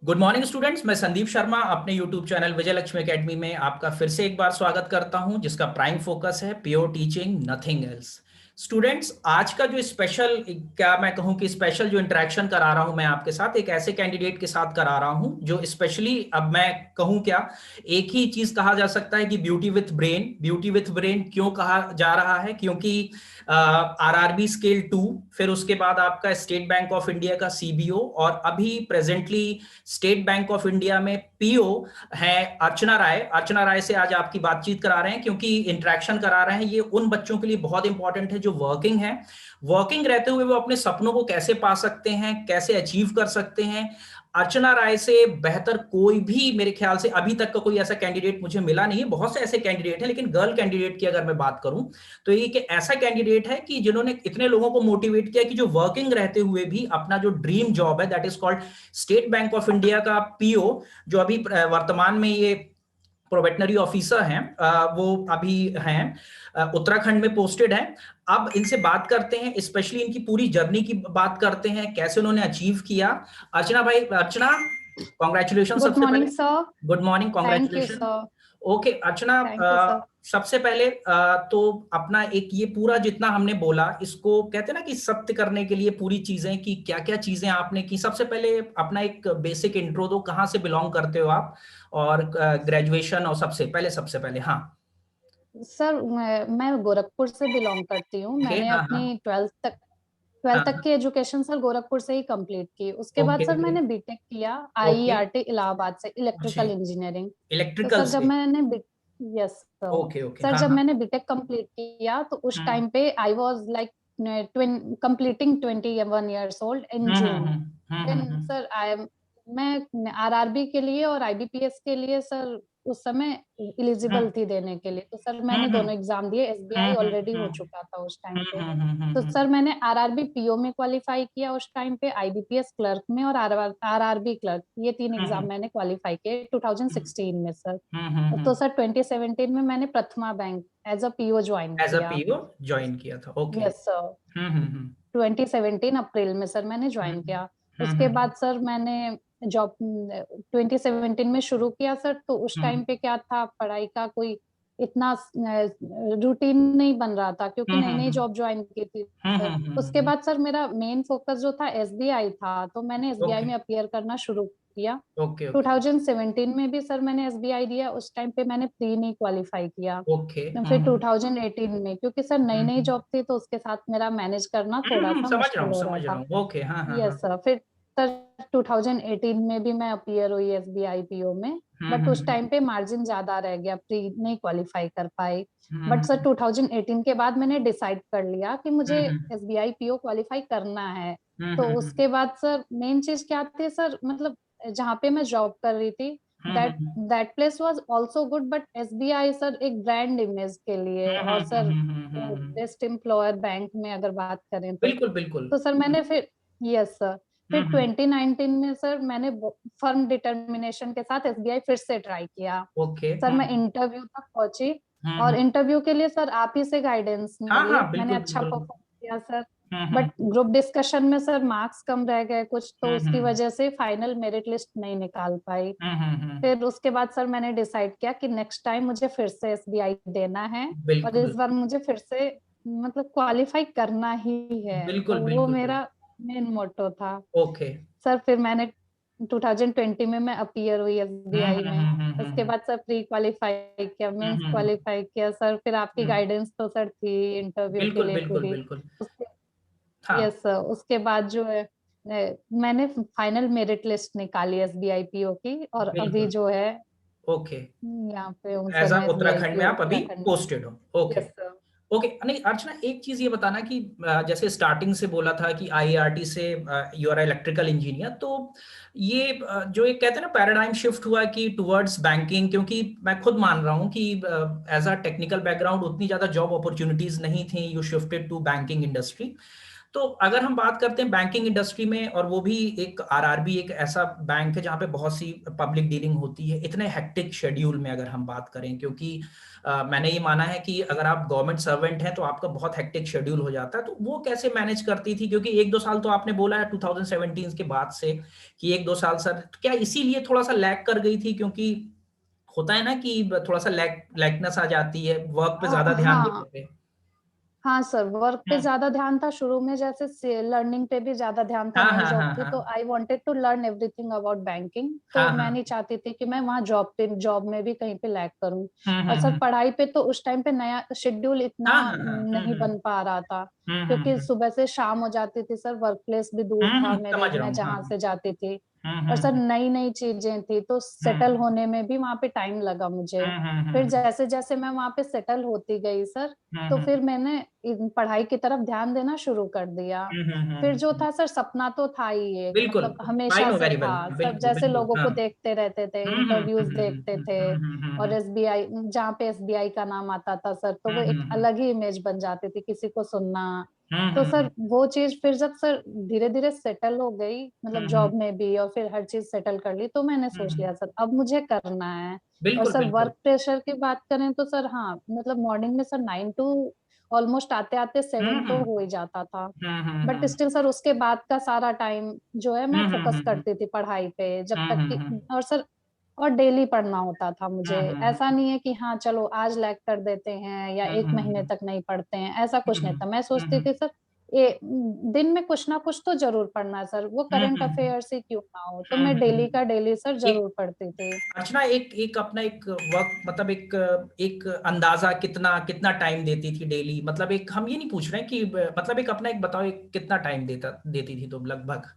Good morning students, मैं संदीप शर्मा अपने YouTube channel विजय Lakshmi academy में आपका फिर से एक बार स्वागत करता हूं, जिसका प्राइम फोकस है pure teaching nothing else. Students, आज का जो स्पेशल, क्या मैं कहूं कि स्पेशल जो इंटरेक्शन करा रहा हूं मैं आपके साथ, एक ऐसे कैंडिडेट के साथ करा रहा हूं जो स्पेशली, अब मैं कहूं क्या, एक ही चीज कहा जा सकता है कि beauty with brain. Beauty with brain क्यों कहा जा रहा है? क्योंकि आरआरबी स्केल 2, फिर उसके बाद आपका स्टेट बैंक ऑफ इंडिया का सीबीओ, और अभी presently state Bank of India में पीओ है अर्चना राय। अर्चना राय से आज आपकी बातचीत करा रहे हैं, क्योंकि इंटरेक्शन करा रहे हैं। ये उन बच्चों के लिए बहुत इंपॉर्टेंट है जो वर्किंग है। वर्किंग रहते हुए वो अपने सपनों को कैसे पा सकते हैं, कैसे अचीव कर सकते हैं। अर्चना राय से बेहतर कोई भी, मेरे ख्याल से अभी तक का कोई ऐसा कैंडिडेट मुझे मिला नहीं है। बहुत से ऐसे कैंडिडेट हैं, लेकिन गर्ल कैंडिडेट की अगर मैं बात करूं तो ये एक ऐसा कैंडिडेट है कि जिन्होंने इतने लोगों को मोटिवेट किया कि जो वर्किंग रहते हुए भी अपना जो ड्रीम जॉब है, that is called state Bank of India का पीओ, जो अभी वर्तमान में ये प्रोबेटनरी ऑफिसर हैं, वो अभी हैं उत्तराखंड में पोस्टेड हैं। अब इनसे बात करते हैं, स्पेशली इनकी पूरी जर्नी की बात करते हैं, कैसे उन्होंने अचीव किया। अर्चना भाई, अर्चना, कॉन्ग्रेचुलेशन गुड सबसे मॉर्निंग पहले। Sir. Good morning, thank you congratulation. Sir. Okay Archana, thank you sir. सबसे पहले तो अपना एक ये पूरा जितना हमने बोला, इसको कहते हैं ना कि सत्य करने के लिए पूरी चीजें, कि क्या क्या चीजें आपने की। सबसे पहले अपना एक बेसिक इंट्रो दो, कहाँ से बिलोंग करते हो आप, और ग्रेजुएशन, और सबसे पहले हाँ। सर मैं गोरखपुर से बिलोंग करती हूँ। ओके, मैंने हाँ हाँ अपनी ट्वेल्थ तक हाँ। की एजुकेशन सर गोरखपुर से ही कंप्लीट की। उसके बाद ओके सर ओके मैंने बीटेक किया ओके। आईईआरटी इलाहाबाद से, जी, इलेक्ट्रिकल इंजीनियरिंग। तो इलेक्ट्रिकल सर जब से। मैंने yes sir. Okay okay, sir हाँ जब हाँ। मैंने बीटेक कंप्लीट किया तो उस हम्म टाइम पे I was like completing 21 years old in June. Then hmm. Sir I मैं आरआरबी के लिए और आईबीपीएस के लिए सर उस समय हम्म एलिजिबल थी देने के लिए। तो सर मैंने हम्म दोनों एग्जाम दिए। एसबीआई ऑलरेडी हो हम्म चुका था उस टाइम पे। तो हम्म। सर मैंने आरआरबी पीओ में क्वालिफाई किया उस टाइम पे, आईबीपीएस क्लर्क में, और आरआरबी क्लर्क, ये 3 एग्जाम मैंने क्वालिफाई किए 2016 में सर। तो सर 2017 में मैंने Prathama Bank as a PO join as a किया। पीओ ज्वाइन किया था, ओके। Yes sir. हम्म 2017 अप्रैल में सर मैंने ज्वाइन किया। उसके हम्म बाद सर मैंने जॉब 2017 में शुरू किया सर। तो उस टाइम पे क्या था, पढ़ाई का कोई इतना रूटीन नहीं बन रहा था, क्योंकि नई नई जॉब ज्वाइन की थी सर। उसके बाद सर मेरा मेन फोकस जो था एसबीआई था, तो मैंने एसबीआई ओके में अपीयर करना शुरू किया। ओके ओके 2017 में भी सर मैंने एसबीआई दिया। उस टाइम पे मैंने प्री नहीं क्वालिफाई किया। ओके। तो फिर 2018 में, क्योंकि सर नई नई जॉब थी, तो उसके साथ मेरा मैनेज करना थोड़ा सा मुश्किल हो रहा समझ रहा था। हूँ, ओके, हाँ हाँ हाँ। Yes sir. फिर सर 2018 में भी मैं अपीयर हुई एसबीआई पीओ में। बट उस हम्म टाइम पे मार्जिन ज्यादा रह गया, प्री नहीं क्वालिफाई कर पाई। बट सर हम्म 2018 के बाद मैंने डिसाइड कर लिया कि मुझे हम्म एसबीआई पीओ क्वालिफाई करना है। तो हम्म उसके बाद सर मेन चीज क्या थी सर, मतलब जहाँ पे मैं जॉब कर रही थी, that that place was also good, but SBI sir एक ब्रांड इमेज के लिए, और सर बेस्ट एम्प्लॉयर बैंक में अगर बात करें बिल्कुल बिल्कुल। तो सर मैंने फिर यस सर, फिर हम्म 2019 में सर मैंने फर्म डिटर्मिनेशन के साथ एसबीआई फिर से ट्राई किया। ओके। सर मैं इंटरव्यू तक पहुंची, और हम्म। इंटरव्यू के लिए सर आप ही से गाइडेंस हाँ मिली। हाँ, मैंने बिल्कुल अच्छा बिल्कुल। परफॉर्म किया sir. Hmm but group discussion में सर मार्क्स कम रह गए कुछ, तो उसकी हम्म वजह से फाइनल मेरिट लिस्ट नहीं निकाल पाई। हम्म। फिर उसके बाद सर मैंने डिसाइड किया कि नेक्स्ट टाइम मुझे फिर से एसबीआई देना है, और बिल्कुल इस बार मुझे फिर से मतलब क्वालिफाई करना ही है। तो बिल्कुल वो बिल्कुल मेरा बिल्कुल। मेन मोटो था ओके। सर। फिर मैंने 2020 में मैं अपीयर हुई एसबीआई में। उसके बाद सर प्री क्वालिफाई किया, मेंस हम्म। क्वालिफाई किया सर। फिर आपकी गाइडेंस तो सर थी इंटरव्यू के बिल्कुल लिए बिल्कुल पूरी। बिल्कुल। उसके हाँ। यस सर, उसके बाद जो है मैंने फाइनल मेरिट लिस्ट निकाली एसबीआई पीओ की, और अभी बिल्कुल। जो है ओके। यहाँ पे हूँ सर एज अ मैं एसबीआई उत्तराखंड में पीओ आप अभी उत्तराखंड में। पोस्टेड हो, ओके। Yes sir. ओके, नहीं अर्चना, एक चीज ये बताना कि जैसे स्टार्टिंग से बोला था कि आईआरटी से यू आर इलेक्ट्रिकल इंजीनियर, तो ये जो एक कहते हैं ना पैराडाइम शिफ्ट हुआ कि टुवर्ड्स बैंकिंग, क्योंकि मैं खुद मान रहा हूँ कि एज अ टेक्निकल बैकग्राउंड उतनी ज्यादा जॉब अपॉर्चुनिटीज नहीं थी, you shifted to banking industry. तो अगर हम बात करते हैं बैंकिंग इंडस्ट्री में, और वो भी एक आरआरबी एक ऐसा बैंक है जहाँ पे बहुत सी पब्लिक डीलिंग होती है, इतने हेक्टिक शेड्यूल में अगर हम बात करें, क्योंकि मैंने ये माना है कि अगर आप गवर्नमेंट सर्वेंट हैं तो आपका बहुत हेक्टिक शेड्यूल हो जाता है, तो वो कैसे मैनेज करती थी? क्योंकि 1-2 साल तो आपने बोला है 2017 के बाद से कि 1-2 साल सर, तो क्या इसीलिए थोड़ा सा लैग कर गई थी? क्योंकि होता है ना कि थोड़ा सा लैकनेस आ जाती है, वर्क पे ज्यादा ध्यान देने हाँ पे। हाँ सर, वर्क पे हम्म, ज्यादा ध्यान था शुरू में, जैसे लर्निंग पे भी ज्यादा ध्यान था, हाँ नई हाँ जॉब हाँ थी तो हाँ I wanted to learn everything about banking. तो हाँ मैं हाँ। नहीं चाहती थी कि मैं वहाँ जॉब में भी कहीं पे लैग करूँ। और सर हम्म। पढ़ाई पे तो उस टाइम पे नया शेड्यूल इतना हाँ हाँ हाँ। नहीं बन पा रहा था, क्योंकि हम्म। सुबह से शाम हो जाती थी सर, वर्क प्लेस भी दूर था मेरे, समझ रहा मैं हूँ, हाँ। जहाँ से जाती थी। और सर हम्म। नई नई चीजें थी तो सेटल हम्म होने में भी वहां पे टाइम लगा मुझे। फिर हम्म। जैसे जैसे मैं वहां पे सेटल होती गई सर, तो हम्म। फिर मैंने पढ़ाई की तरफ ध्यान देना शुरू कर दिया। फिर जो था सर, सपना तो था ही एक, बिल्कुल। मतलब आई हमेशा नो से वेरी वेल, था सब, बिल्कुल जैसे बिल्कुल, लोगों हाँ। को देखते रहते थे, इंटरव्यूज देखते थे। और हम्म। एसबीआई, जहाँ पे एसबीआई का नाम आता था सर, तो वो एक हम्म। अलग ही इमेज बन जाती थी किसी को सुनना। तो हम्म। सर वो चीज फिर जब सर धीरे धीरे सेटल हो गई, मतलब हम्म। जॉब में भी, और फिर हर चीज सेटल कर ली, तो मैंने सोच लिया सर अब मुझे करना है। और बिल्कुल सर बिल्कुल। वर्क प्रेशर की बात करें तो सर हाँ, मतलब मॉर्निंग में सर 9 to ऑलमोस्ट आते आते 7 तो हम्म हो ही जाता था। बट हम्म स्टिल सर उसके बाद का सारा टाइम जो है मैं फोकस हम्म करती थी पढ़ाई पे, जब तक कि, हम्म और सर और डेली पढ़ना होता था मुझे। ऐसा हम्म नहीं है कि हाँ चलो आज लैग कर देते हैं या एक महीने हम्म तक नहीं पढ़ते हैं, ऐसा कुछ नहीं था। मैं सोचती हम्म थी सर ये दिन में कुछ ना कुछ तो जरूर पढ़ना है सर, वो करंट हम्म अफेयर्स ही क्यों ना हो, तो मैं डेली का डेली सर एक जरूर पढ़ती थी। अर्चना, एक एक अपना एक वक्त, मतलब एक एक अंदाजा कितना कितना टाइम देती थी डेली? मतलब एक, हम ये नहीं पूछ रहे हैं कि मतलब एक अपना एक बताओ, एक कितना टाइम देती थी तुम लगभग?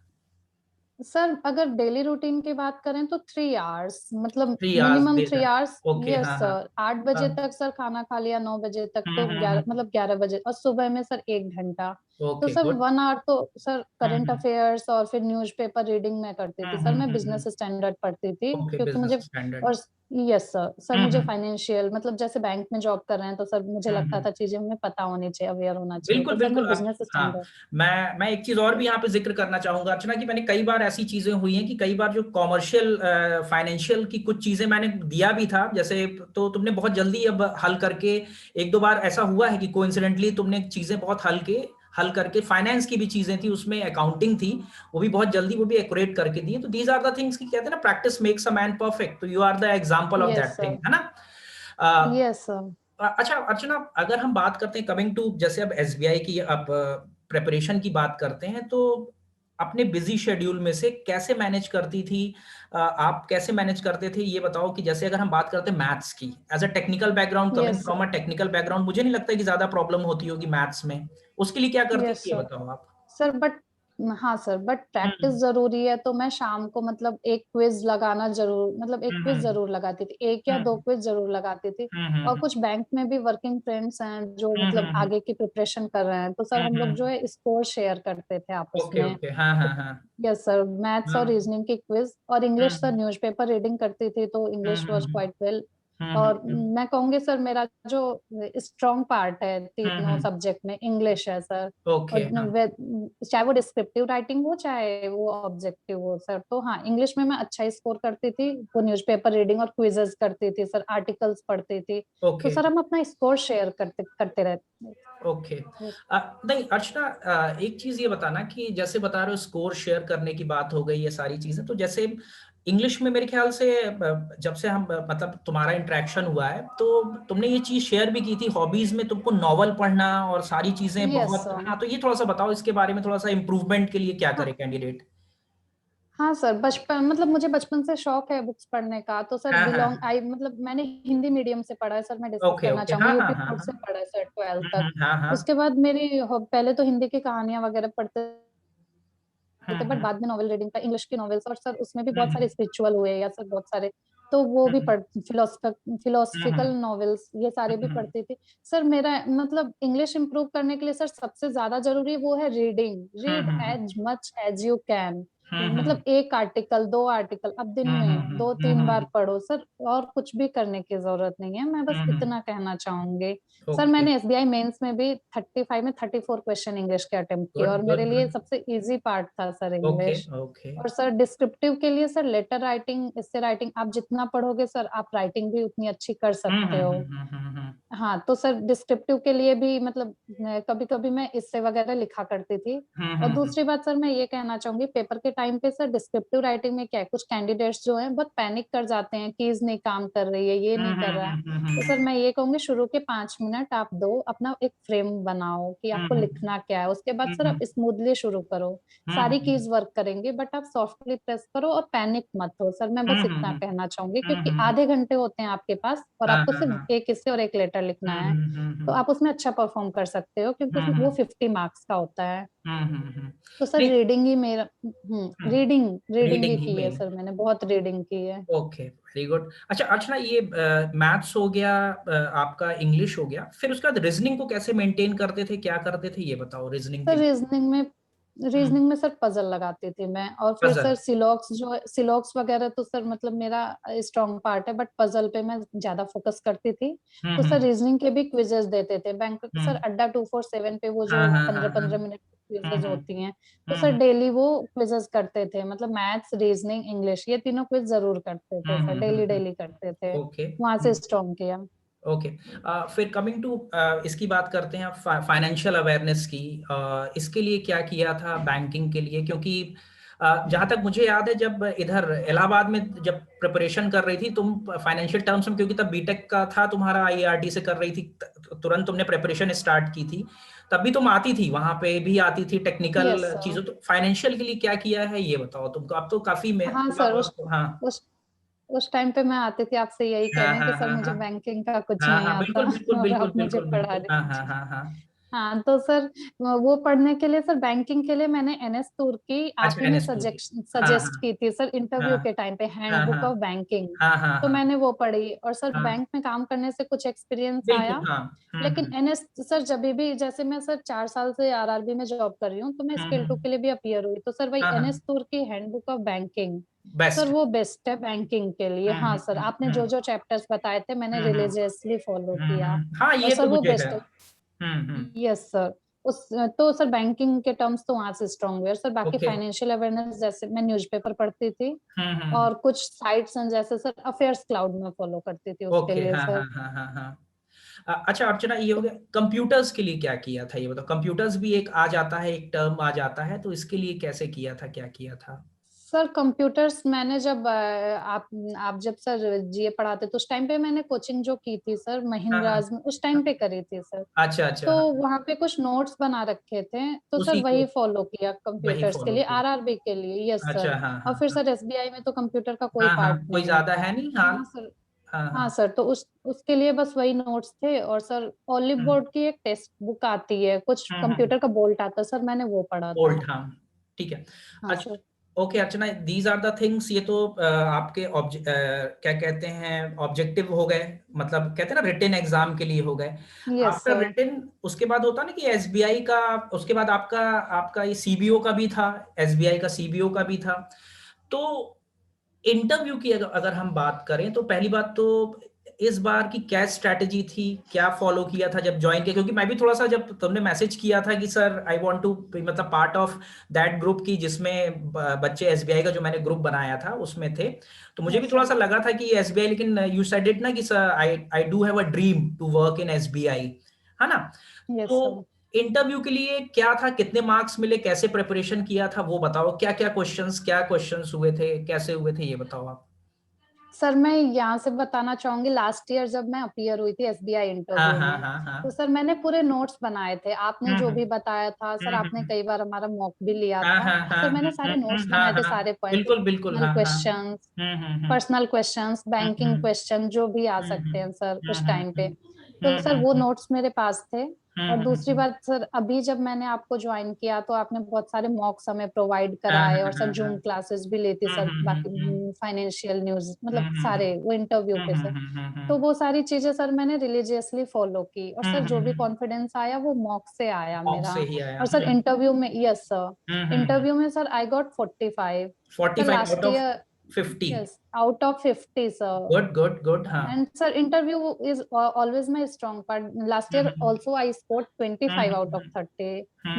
सर अगर डेली रूटीन की बात करें तो 3 आवर्स, मतलब 3 आवर्स मिनिमम दे 3 आवर्स। ओके, यस हाँ हाँ सर, 8 बजे हाँ। तक सर खाना खा लिया, 9 बजे तक तो 11, हम्म। मतलब 11 बजे, और सुबह में सर 1 घंटा। तो ओके, सर गुड। 1 आवर तो सर करंट हम्म अफेयर्स और फिर न्यूज़पेपर रीडिंग में करती थी सर, मैं बिजनेस स्टैंडर्ड पढ़ती थी ओके, क्योंकि बिजनेस मुझे, स्टैंडर्ड। और यस सर, सर मुझे हम्म फाइनेंशियल, मतलब जैसे बैंक में जॉब कर रहे हैं तो सर मुझे लगता हम्म। था चीजें हमें पता होनी चाहिए, अवेयर होना चाहिए, बिल्कुल तो सर बिल्कुल। मैं अब बिजनेस हाँ, स्टैंडर्ड। मैं एक चीज और भी यहाँ पे जिक्र करना चाहूंगा अर्चना, कि मैंने कई बार ऐसी चीजें हुई हैं कि कई बार जो कॉमर्शियल फाइनेंशियल की कुछ चीजें मैंने दिया भी था, जैसे तो तुमने बहुत जल्दी अब हल करके, 1-2 बार ऐसा हुआ है कि कोइंसिडेंटली तुमने चीजें बहुत हल करके, फाइनेंस की भी चीजें थी उसमें, अकाउंटिंग थी, वो भी बहुत जल्दी, वो भी एक्यूरेट करके दी। तो दीज आर द थिंग्स की कहते हैं ना, practice makes a man perfect, तो you are the example of yes that thing, sir. है ना? Uh, yes sir. अच्छा अर्चना, अगर हम बात करते हैं कमिंग टू, जैसे अब एसबीआई की अब प्रिपरेशन की बात करते हैं, तो अपने बिजी शेड्यूल में से कैसे मैनेज करती थी? आप कैसे मैनेज करते थे ये बताओ। कि जैसे अगर हम बात करते हैं मैथ्स की, as a technical background, coming yes from a technical background, मुझे नहीं लगता कि ज्यादा प्रॉब्लम होती होगी मैथ्स में। उसके लिए क्या करती यस थी ये सर। बताओ आप। सर बट, हाँ सर, बट प्रैक्टिस हम्म जरूरी है, तो मैं शाम को मतलब एक क्विज लगाना जरूर, मतलब एक क्विज हम्म जरूर लगाती थी, एक या दो हम्म क्विज जरूर लगाती थी। और हम्म कुछ बैंक में भी वर्किंग फ्रेंड्स हैं जो मतलब आगे की प्रिपरेशन कर रहे हैं, तो सर हम लोग जो है स्कोर शेयर करते थे आपस ओके में। ओके, हाँ हाँ तो हाँ यस सर, मैथ्स और हाँ। रीजनिंग की क्विज, और इंग्लिश सर हम्म न्यूज़पेपर रीडिंग करती थी, तो English was hmm quite well. और हम्म मैं कहूंगी सर मेरा जो स्ट्रॉन्ग पार्ट है तीनों हम्म। सब्जेक्ट में, इंग्लिश है सर। और ओके, हाँ। चाहे वो डिस्क्रिप्टिव राइटिंग हो चाहे वो ऑब्जेक्टिव हो सर, तो हाँ इंग्लिश में मैं अच्छा स्कोर करती थी, वो न्यूज़पेपर रीडिंग और क्विजेस करती थी सर, आर्टिकल्स पढ़ती थी। तो ओके सर हम अपना स्कोर शेयर करते करते रहते। ओके। नहीं अर्चना, एक चीज ये बताना कि जैसे बता रहे हो स्कोर शेयर करने की बात हो गई, ये सारी चीजें, तो जैसे इंग्लिश में मेरे ख्याल से जब से हम मतलब तुम्हारा इंटरेक्शन हुआ है, तो तुमने ये चीज शेयर भी की थी, हॉबीज में तुमको नॉवल पढ़ना और सारी चीजें यस बहुत, सर। हाँ, तो ये थोड़ा सा बताओ इसके बारे में, थोड़ा सा इम्प्रूवमेंट के लिए क्या करे कैंडिडेट? हाँ सर, बचपन, मतलब मुझे बचपन से शौक है बुक्स पढ़ने का, तो सर हाँ हाँ बिलोंग हाँ। आई, मतलब मैंने हिंदी मीडियम से पढ़ा है सर, मैं डिस्कस ओके करना ओके, चाहूंगी, हाँ हाँ यूपी हाँ बोर्ड से हाँ। पढ़ा है सर 12 तक। हाँ हाँ। उसके बाद मेरी पहले तो हिंदी की कहानियां वगैरह पढ़ते थे, बट हम्म बाद में नॉवल रीडिंग का, इंग्लिश की नॉवेल्स, और सर उसमें भी बहुत सारे हम्म स्पिरिचुअल हुए या सर बहुत सारे, तो वो भी हम्म पढ़, फिलोसफिकल हम्म नॉवेल्स ये सारे भी हम्म पढ़ती थी। सर मेरा मतलब इंग्लिश इंप्रूव करने के लिए सर सबसे ज्यादा जरूरी वो है reading, read hmm as much as you can. मतलब एक आर्टिकल, 2 आर्टिकल, अब दिन में 2-3 बार पढ़ो सर, और कुछ भी करने की जरूरत नहीं है, मैं बस इतना कहना चाहूंगी। Sir okay. मैंने एसबीआई मेंस में भी 35 में 34 क्वेश्चन इंग्लिश के अटेम्प्ट किए, गुड और मेरे गुड लिए गुड। सबसे इजी पार्ट था सर ओके इंग्लिश। ओके। और सर डिस्क्रिप्टिव के लिए सर लेटर राइटिंग, इससे राइटिंग आप जितना पढ़ोगे सर, आप राइटिंग भी उतनी अच्छी कर सकते हो। हाँ, तो सर डिस्क्रिप्टिव के लिए भी मतलब कभी कभी मैं इससे वगैरह लिखा करती थी। और दूसरी बात सर मैं ये कहना चाहूंगी, पेपर के टाइम पे सर डिस्क्रिप्टिव राइटिंग में क्या है, कुछ कैंडिडेट्स जो हैं बहुत पैनिक कर जाते हैं, कीज नहीं काम कर रही है, ये नहीं कर रहा है। तो सर मैं ये कहूंगी, शुरू के 5 मिनट आप दो, अपना एक फ्रेम बनाओ कि आपको लिखना क्या है, उसके बाद सर आप स्मूथली शुरू करो। सारी कीज वर्क करेंगे, बट आप सॉफ्टली प्रेस करो और पैनिक मत हो सर, मैं बस इतना कहना चाहूंगी, क्योंकि आधे घंटे होते हैं आपके पास और हाँ आपको हाँ सिर्फ हाँ। एक हिस्से और एक लेटर लिखना है। तो आप उसमें अच्छा परफॉर्म कर सकते हो, क्योंकि वो 50 मार्क्स का होता है। तो सर नहीं। रीडिंग ही मेरा, रीडिंग रीडिंग ही रीडिंग ही की है मेन। सर, मैंने बहुत रीडिंग की है। Okay very good. अच्छा अर्चना, ये मैथ्स हो गया, आपका इंग्लिश हो गया, फिर उसके बाद रीजनिंग को कैसे मेंटेन करते थे, क्या करते थे, ये बताओ रीजनिंग के सर लिए। हम्म। रीजनिंग में सर पजल लगाती थी मैं, और फिर पजल। सर सिलॉक्स वगैरह तो सर मतलब मेरा स्ट्रॉन्ग पार्ट है, बट पजल पे मैं ज्यादा फोकस करती थी। तो सर हम्म। रीजनिंग के भी क्विजेस देते थे बैंक सर, हम्म। अड्डा 247 पे वो जो हाँ हाँ हाँ पंद्रह हाँ। पंद्रह मिनट क्विजेस हम्म। होती हैं। तो सर हम्म। डेली वो क्विजेस करते थे, मतलब मैथ्स, रीजनिंग, इंग्लिश, ये तीनों क्विज जरूर करते थे सर, डेली डेली करते थे। ओके। वहां से स्ट्रॉन्ग किया। ओके। फिर कमिंग टू इसकी बात करते हैं, फाइनेंशियल अवेयरनेस की। इसके लिए क्या किया था बैंकिंग के लिए, क्योंकि जहाँ तक मुझे याद है, जब इधर इलाहाबाद में जब प्रिपरेशन कर रही थी तुम फाइनेंशियल टर्म्स में, क्योंकि तब बीटेक का था तुम्हारा, आईआरटी से कर रही थी, तुरंत तुमने प्रिपरेशन स्टार्ट की थी, तब भी तुम आती थी, वहां पे भी आती थी यस टेक्निकल सर। चीजों। तो फाइनेंशियल के लिए क्या किया है ये बताओ तुमको, अब तो काफी में हाँ थोड़ा सर, बहुत। हाँ उस उस टाइम पे मैं आती थी, आपसे यही कह हाँ रही हूँ कि हाँ सर हाँ मुझे हाँ बैंकिंग का कुछ हाँ नहीं हाँ, आता बिल्कुल बिल्कुल और बिल्कुल आप मुझे बिल्कुल पढ़ा बिल्कुल, हाँ रही। हाँ हाँ हाँ। हाँ तो सर वो पढ़ने के लिए सर, बैंकिंग के लिए मैंने एनएस तूर की आप अच्छा ही ने एनएस टू की। हाँ सजेस्ट की थी सर, हाँ इंटरव्यू के टाइम पे, हाँ हैंडबुक हाँ ऑफ बैंकिंग। हाँ हाँ तो हाँ मैंने वो पढ़ी, और सर हाँ। बैंक में काम करने से कुछ एक्सपीरियंस बिल्कुल आया। हाँ। लेकिन एनएस सर, जब भी जैसे मैं सर 4 साल से आरआरबी में जॉब कर रही हूँ, तो मैं स्किल 2 हम्म। के लिए भी अपियर हुई, तो सर वही हाँ हाँ। एनएस तूर की handbook of banking, sir best. वो बेस्ट है बैंकिंग के लिए। हाँ सर, आपने जो जो चैप्टर्स बताए थे मैंने रिलीजियसली फॉलो किया, हाँ और ये तो सर वो मुझे है। बेस्ट है। हम्म। Yes sir. उस तो सर बैंकिंग के टर्म्स तो वहां से स्ट्रांग हुए, और सर बाकी ओके। फाइनेंशियल अवेयरनेस जैसे मैं न्यूज़पेपर पढ़ती थी, हम्म। और कुछ साइट्स हैं जैसे सर अफेयर्स क्लाउड में फॉलो करती थी उसके ओके लिए हाँ सर। हाँ हाँ हाँ हाँ। अच्छा अर्चना, ये हो गया कंप्यूटर्स के लिए क्या किया था, ये बताओ। कंप्यूटर्स भी एक आ जाता है, एक टर्म आ जाता है, तो इसके लिए कैसे किया था, क्या किया था। सर कंप्यूटर्स मैंने जब आप जब सर जीए पढ़ाते तो उस टाइम पे मैंने कोचिंग जो की थी सर हाँ हाँ महिंद्राज में, उस टाइम हाँ। पे करी थी सर। अच्छा अच्छा तो हाँ। वहां पे कुछ नोट्स बना रखे थे, तो सर उसी को वही फॉलो किया वही कंप्यूटर्स के फॉलो लिए, किया। आरआरबी के लिए। यस अच्छा सर। हाँ और हाँ फिर हाँ सर एसबीआई में तो कंप्यूटर का कोई हाँ हाँ, पार्ट कोई नहीं ज्यादा होता। है नहीं हाल। हाँ सर। हाँ हाँ हाँ। सर, तो उसके लिए बस वही नोट्स थे, और सर ऑलिव हम्म बोर्ड की एक टेक्स्ट बुक आती है, कुछ हम्म। कंप्यूटर का बोल्ट आता है सर, मैंने वो पढ़ा था। बोल्ट हाँ। ठीक है। हाँ अच्छा। Sir. Okay Archana, these are the things, ये तो आपके क्या कहते हैं, ऑब्जेक्टिव हो गए, मतलब कहते हैं ना रिटेन एग्जाम के लिए हो गए। Yes after sir. रिटेन उसके बाद होता ना कि एसबीआई का, उसके बाद आपका आपका ये सीबीओ का भी था, एसबीआई का सीबीओ का भी था। तो इंटरव्यू की अगर हम बात करें, तो पहली बात तो इस बार की क्या स्ट्रैटेजी थी, क्या फॉलो किया था जब ज्वाइन किया, क्योंकि मैं भी थोड़ा सा, जब तुमने मैसेज किया था कि सर आई वांट टू, मतलब पार्ट ऑफ दैट ग्रुप की जिसमें बच्चे एसबीआई का जो मैंने ग्रुप बनाया था उसमें थे, तो मुझे भी यस थोड़ा सर। सा लगा था कि एसबीआई, लेकिन यू सेड इट ना कि sir I I do have a dream to work in SBI, है ना। यस तो सर। इंटरव्यू के लिए क्या था, कितने मार्क्स मिले, कैसे प्रिपरेशन किया था, वो बताओ। क्या क्वेश्चंस हुए थे, कैसे हुए थे, ये बताओ आप। सर मैं यहाँ से बताना चाहूंगी, लास्ट ईयर जब मैं अपीयर हुई थी एसबीआई हाँ इंटरव्यू हाँ में, हाँ हाँ। तो सर मैंने पूरे नोट्स बनाए थे, आपने जो हम्म भी बताया था सर, आपने हम्म। कई बार हमारा मॉक भी लिया हाँ था, हाँ तो हाँ सर मैंने सारे नोट्स हाँ बनाए थे, हाँ। सारे पॉइंट, बिल्कुल बिल्कुल पर्सनल हाँ हाँ। क्वेश्चंस, हम्म। पर्सनल क्वेश्चंस, बैंकिंग हम्म क्वेश्चन जो भी आ सकते हैं सर उस टाइम पे। तो सर वो हम्म नोट्स मेरे पास थे। और दूसरी हम्म। बात सर, अभी जब मैंने आपको ज्वाइन किया तो आपने बहुत सारे मॉक्स हमें प्रोवाइड हाँ कराए, हाँ और सर हाँ हाँ। जूम क्लासेस भी लेती सर बाकी फाइनेंशियल न्यूज, मतलब सारे वो इंटरव्यू पे सर। तो वो सारी चीजें सर मैंने रिलीजियसली फॉलो की, और सर जो भी कॉन्फिडेंस आया वो मॉक से आया मॉक मेरा। से ही आया। और सर इंटरव्यू में, यस सर, इंटरव्यू में sir I got 45 sir 45 out last of year. 50। Yes, out of 50, sir. Good good good. हाँ। And sir, interview is always my strong part. Last year also I scored 25 out of 30.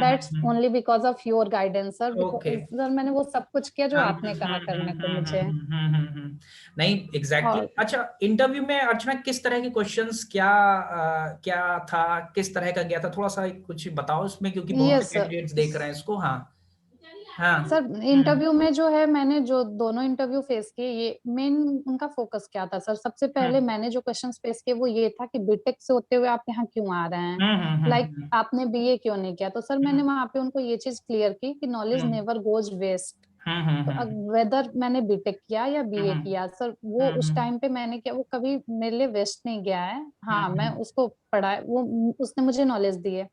That's only because of your guidance, sir. Okay. Because sir, मैंने वो सब कुछ किया जो आपने कहा करने को मुझे। नहीं एग्जैक्टली और अच्छा, इंटरव्यू में अर्चना किस तरह के क्वेश्चंस, क्या क्या था, किस तरह का गया था, थोड़ा सा कुछ बताओ इसमें, क्योंकि बहुत से यस सर, कैंडिडेट्स देख रहे हैं इसको। हाँ हाँ। सर इंटरव्यू में जो है, मैंने जो दोनों इंटरव्यू फेस किए, ये मेन उनका फोकस क्या था सर? सबसे पहले मैंने जो क्वेश्चंस फेस किए वो ये था कि बीटेक से होते हुए आप यहाँ क्यों आ रहे हैं, लाइक आपने बीए क्यों नहीं किया? तो सर मैंने वहां पे उनको ये चीज क्लियर की कि नॉलेज नेवर गोज वेस्ट। तो वेदर मैंने बीटेक किया या बीए किया सर, वो उस टाइम पे मैंने किया, वो कभी मेरे लिए वेस्ट नहीं गया है। हाँ, मैं उसको पढ़ा, वो उसने मुझे नॉलेज दी है।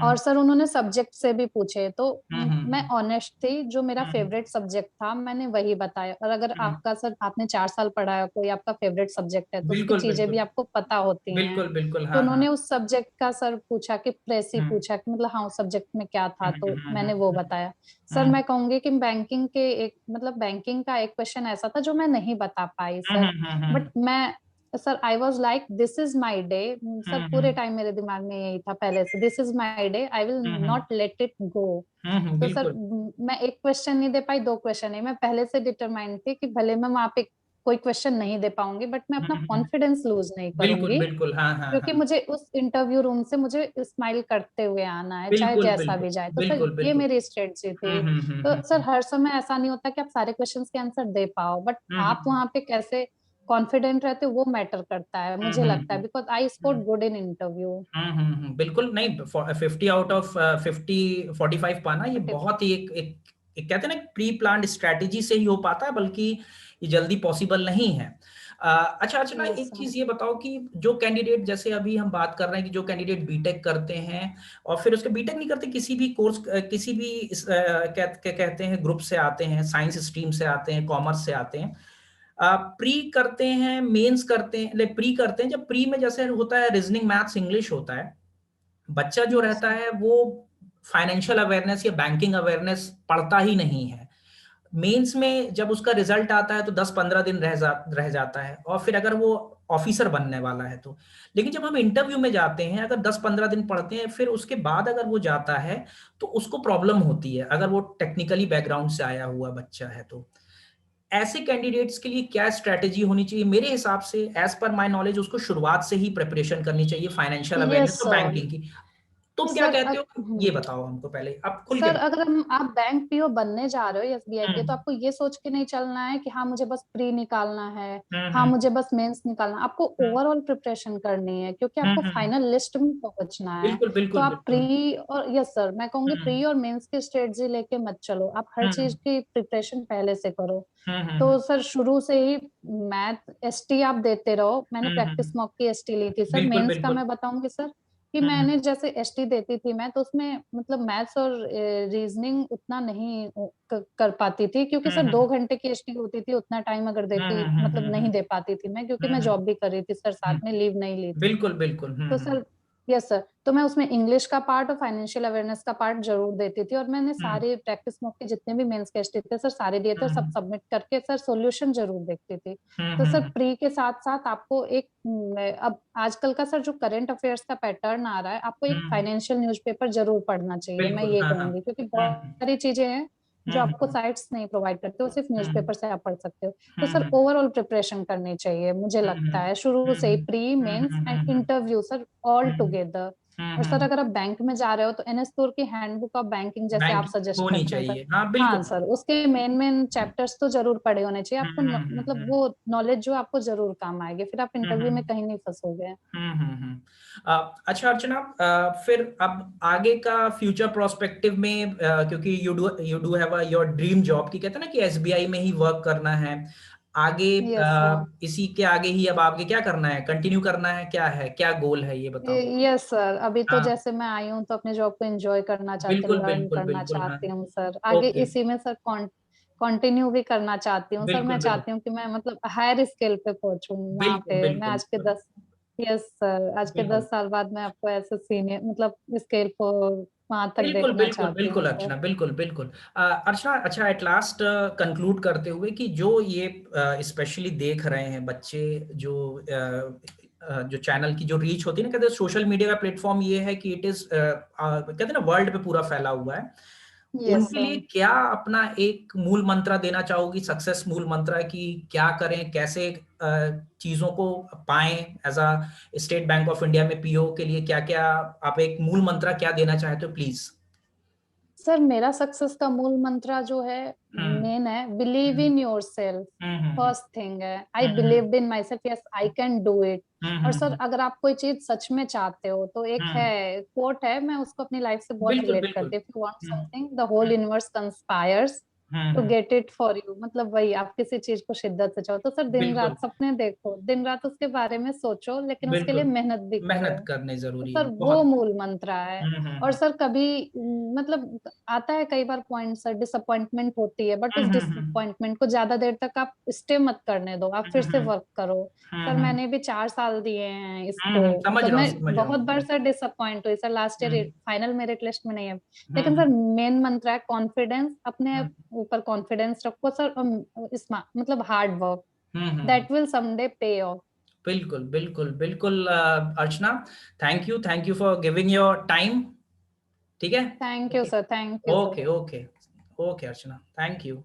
और सर उन्होंने सब्जेक्ट से भी पूछे, तो मैं ऑनेस्ट थी, जो मेरा फेवरेट सब्जेक्ट था मैंने वही बताया। और अगर आपका सर, आपने 4 साल पढ़ा है, कोई आपका फेवरेट सब्जेक्ट है तो उसकी बिल्कुल चीजें भी बिल्कुल आपको पता होती हैं। बिल्कुल बिल्कुल। तो हाँ हाँ। उन्होंने उस सब्जेक्ट का सर पूछा कि प्रेसी पूछा कि मतलब हाँ उस सब्जेक्ट में क्या था, तो मैंने वो बताया। सर मैं कहूंगी कि बैंकिंग के एक, मतलब बैंकिंग का एक क्वेश्चन ऐसा था जो मैं नहीं बता पाई सर, बट मैं, sir I was like this is my day. Sir पूरे टाइम मेरे दिमाग में यही था पहले से, this is my day, I will not let it go. तो सर बिल्कुल मैं एक क्वेश्चन नहीं दे पाई, 2 क्वेश्चन नहीं, मैं पहले से डिटरमाइंड थी कि भले मैं वहां पे कोई क्वेश्चन नहीं दे पाऊंगी, बट मैं अपना कॉन्फिडेंस लूज नहीं बिल्कुल करूंगी, बिल्कुल। हाँ हाँ क्योंकि हाँ। मुझे उस इंटरव्यू रूम से मुझे स्माइल करते हुए आना है, चाहे बिल्कुल जैसा बिल्कुल भी जाए। तो सर बिल्कुल ये बिल्कुल। मेरी स्ट्रेटजी थी। तो सर हर समय ऐसा नहीं होता कि आप सारे क्वेश्चंस के आंसर दे पाओ, बट आप वहां पे कैसे कॉन्फिडेंट रहते हो वो मैटर करता है, मुझे लगता है, because I scored good in interview. बिल्कुल। नहीं 50 आउट ऑफ 50, 45 पाना ये बहुत ही एक कहते हैं ना, प्री प्लान्ड स्ट्रैटेजी से ही हो पाता है, बल्कि ये जल्दी पॉसिबल नहीं है। अच्छा अर्चना, यस एक सर। चीज ये बताओ कि जो कैंडिडेट, जैसे अभी हम बात कर रहे हैं कि जो कैंडिडेट बीटेक करते हैं और फिर उसके बीटेक नहीं करते, किसी भी कोर्स, किसी भी कहते हैं ग्रुप से आते हैं, साइंस स्ट्रीम से आते हैं, कॉमर्स से आते हैं, प्री करते हैं, मेंस करते हैं, प्री करते हैं, जब प्री में जैसे होता है रीजनिंग, मैथ्स, इंग्लिश होता है, बच्चा जो यस रहता सर। है वो फाइनेंशियल अवेयरनेस या बैंकिंग अवेयरनेस पढ़ता ही नहीं है। मेंस में जब उसका रिजल्ट आता है तो 10-15 दिन रह जाता है, और फिर अगर वो ऑफिसर बनने वाला है तो। लेकिन जब हम इंटरव्यू में जाते हैं, अगर 10-15 दिन पढ़ते हैं, फिर उसके बाद अगर वो जाता है तो उसको प्रॉब्लम होती है, अगर वो टेक्निकली बैकग्राउंड से आया हुआ बच्चा है तो। ऐसे कैंडिडेट्स के लिए क्या स्ट्रेटेजी होनी चाहिए? मेरे हिसाब से, एज पर माय नॉलेज, उसको शुरुआत से ही प्रिपरेशन करनी चाहिए फाइनेंशियल यस अवेयरनेस और सर। बैंकिंग की। तुम क्या सर कहते हो, ये बताओ हमको पहले, आप खुल के सर बताओ। अगर हम आप बैंक पीओ बनने जा रहे हो एसबीआई के, तो हम्म आपको ये सोच के नहीं चलना है कि हाँ मुझे बस प्री निकालना है, हाँ हम्म मुझे बस मेंस निकालना है। आपको हम्म ओवरऑल प्रिपरेशन करनी है, क्योंकि आपको हम्म। फाइनल लिस्ट में पहुंचना है। बिल्कुल तो बिल्कुल आप बिल्कुल। प्री और, यस सर, मैं कहूंगी हम्म प्री और मेंस की स्ट्रेटजी लेके मत चलो, आप हर चीज हम्म की प्रिपरेशन पहले से करो। हम्म तो सर शुरू से ही मैथ एसटी आप देते रहो। मैंने हम्म। प्रैक्टिस मॉक की एसटी ली थी सर। बिल्कुल मेंस का बिल्कुल। मैं बताऊंगी सर कि हम्म मैंने जैसे एसटी देती थी मैं, तो उसमें मतलब मैथ्स और रीजनिंग उतना नहीं कर पाती थी, क्योंकि सर हम्म 2 घंटे की एसटी होती थी, उतना टाइम अगर देती, मतलब नहीं दे पाती थी मैं, क्योंकि मैं हम्म जॉब भी कर रही थी सर, साथ में लीव नहीं ली थी। बिल्कुल बिल्कुल। तो सर, यस सर, तो मैं उसमें इंग्लिश का पार्ट और फाइनेंशियल अवेयरनेस का पार्ट जरूर देती थी, और मैंने हम्म सारे प्रैक्टिस मॉक के जितने भी मेंस टेस्ट थे सर सारे दिए थे, और सब हम्म सबमिट करके सर सॉल्यूशन जरूर देखती थी। तो सर हम्म प्री के साथ साथ आपको एक अब आजकल का सर जो करंट अफेयर्स का पैटर्न आ रहा है, आपको एक हम्म। फाइनेंशियल न्यूज़पेपर जरूर पढ़ना चाहिए, मैं बिल्कुल। ये हाँ हाँ। कहूंगी, क्योंकि बहुत हम्म सारी चीजें हैं जो आपको हम्म साइट्स नहीं प्रोवाइड करते, वो सिर्फ हम्म न्यूज़पेपर से आप पढ़ सकते हो। तो सर हम्म ओवरऑल प्रिपरेशन करनी चाहिए, मुझे लगता है शुरू से ही, pre mains and interview sir, all together. और सर अगर आप बैंक में जा रहे हो तो एनएस टूर की हैंडबुक ऑफ बैंकिंग जैसे आप बैंकिंग सजेस्ट होनी करते हैं सर, चाहिए, हाँ हाँ बिल्कुल। सर, उसके मेन मेन चैप्टर्स तो जरूर पढ़े होने चाहिए आपको, मतलब हम्म। वो नॉलेज जो आपको जरूर काम आएगी, फिर आप इंटरव्यू में हम्म कहीं नहीं फंसोगे। अच्छा अर्चना, फिर अब आगे का फ्यूचर प्रोस्पेक्टिव में, क्योंकि you do have your dream job, की कहते हैं ना कि एसबीआई में ही वर्क करना है आगे, यस सर। इसी के आगे ही अब आगे क्या करना है, कंटिन्यू करना है, क्या गोल है, ये बताओ। यस सर, अभी तो हाँ जैसे मैं आई हूँ तो अपने जॉब को एंजॉय करना चाहती हूँ, बिल्कुल लर्न बिल्कुल करना बिल्कुल। हाँ चाहती हूँ सर, आगे ओके। इसी में सर कंटिन्यू भी करना चाहती हूँ सर। मैं बिल्कुल बिल्कुल चाहती हूँ कि मैं मतलब हायर स्केल पे पहुंचूं वहां बिल्कुल पे। मैं बिल्कुल आज के 10, यस सर, आज के 10 बिल्कुल साल बाद मैं आपको ऐसे सीनियर मतलब स्केल को वहां तक बिल्कुल देखना बिल्कुल चाहती बिल्कुल हूँ सर। अर्चना, बिल्कुल बिल्कुल। अर्चना, अच्छा, एट लास्ट कंक्लूड करते हुए कि जो ये स्पेशली देख रहे हैं बच्चे, जो जो चैनल की जो रीच होती है ना, कहते हैं सोशल मीडिया का प्लेटफॉर्म ये है कि इट इज कहते हैं ना वर्ल्ड पे पूरा फैला हुआ है, यस उनके लिए सर। क्या अपना एक मूल मंत्र देना चाहोगी, सक्सेस मूल मंत्र है कि क्या करें, कैसे चीजों को पाएं, as a State Bank of India में पीओ के लिए क्या क्या आप एक मूल मंत्र क्या देना चाहते हो, प्लीज? सर मेरा सक्सेस का मूल मंत्र जो है, हम्म मेन है, believe hmm in yourself. Hmm first thing है, I hmm believed in myself, yes I can do it. और सर हम्म अगर आप कोई चीज सच में चाहते हो तो एक हम्म, है कोट है, मैं उसको अपनी लाइफ से बहुत बिल्कुल रिलेट बिल्कुल। करती हूँ, if you want hmm something the whole hmm universe conspires to hmm, get it for you. मतलब वही, आप किसी चीज को शिद्दत से चाहो तो सर दिन बिल्कुल रात सपने देखो, दिन रात उसके बारे में सोचो, लेकिन उसके लिए बिल्कुल। मेहनत भी करो। मेहनत करनी तो जरूरी है सर वो बहुत। मूल मंत्र है। और हम्म, सर कभी मतलब आता है कई बार पॉइंट सर, डिसअपॉइंटमेंट होती है, बट उस हम्म, डिसअपॉइंटमेंट को ज्यादा देर तक आप स्टे मत करने दो, आप फिर से हम्म, वर्क करो। सर हम्म, मैंने भी 4 साल दिए हैं इसको। समझ मतलब रहा हूँ, मैं समझ रहा बहुत हूँ। बार सर डिसअपॉइंट हुई सर, लास्ट ईयर हम्म फाइनल मेरिट लिस्ट में नहीं है। लेकिन सर हम्म मेन मंत्र है कॉन्फिडेंस, अपने हम्म ऊपर कॉन्फिडेंस रखो सर। मतलब hard work, hmm, that will someday pay off. बिल्कुल बिल्कुल बिल्कुल। Archana, thank you for giving your time. ठीक है। Thank you okay sir, thank you sir. Okay okay okay Archana, thank you.